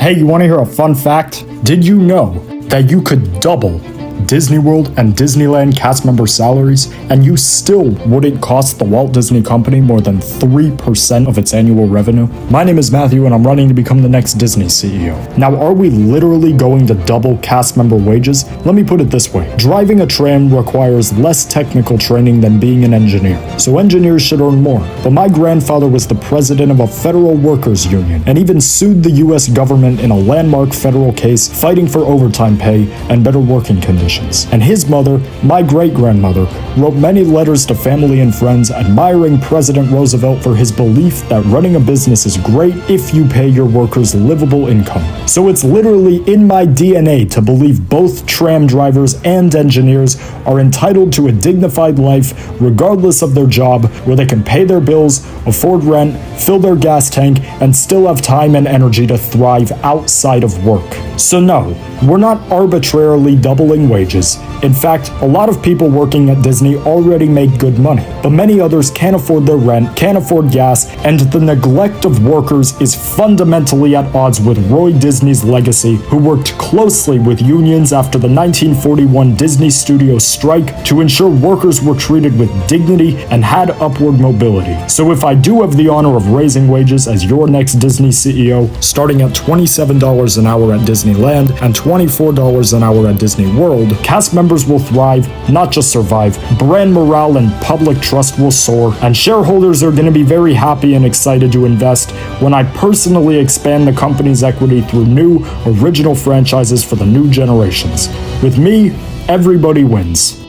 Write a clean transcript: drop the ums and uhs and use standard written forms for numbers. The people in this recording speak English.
Hey, you want to hear a fun fact? Did you know that you could double Disney World and Disneyland cast member salaries, and you still wouldn't cost the Walt Disney Company more than 3% of its annual revenue? My name is Matthew, and I'm running to become the next Disney CEO. Now, are we literally going to double cast member wages? Let me put it this way. Driving a tram requires less technical training than being an engineer, so engineers should earn more. But my grandfather was the president of a federal workers union, and even sued the US government in a landmark federal case fighting for overtime pay and better working conditions. And his mother, my great-grandmother, wrote many letters to family and friends admiring President Roosevelt for his belief that running a business is great if you pay your workers livable income. So it's literally in my DNA to believe both tram drivers and engineers are entitled to a dignified life regardless of their job, where they can pay their bills, afford rent, fill their gas tank, and still have time and energy to thrive outside of work. So no, we're not arbitrarily doubling wages. In fact, a lot of people working at Disney already make good money, but many others can't afford their rent, can't afford gas, and the neglect of workers is fundamentally at odds with Roy Disney's legacy, who worked closely with unions after the 1941 Disney Studios strike to ensure workers were treated with dignity and had upward mobility. So if I do have the honor of raising wages as your next Disney CEO, starting at $27 an hour at Disneyland and $24 an hour at Disney World, cast members will thrive, not just survive. Brand morale and public trust will soar, and shareholders are going to be very happy and excited to invest when I personally expand the company's equity through new, original franchises for the new generations. With me, everybody wins.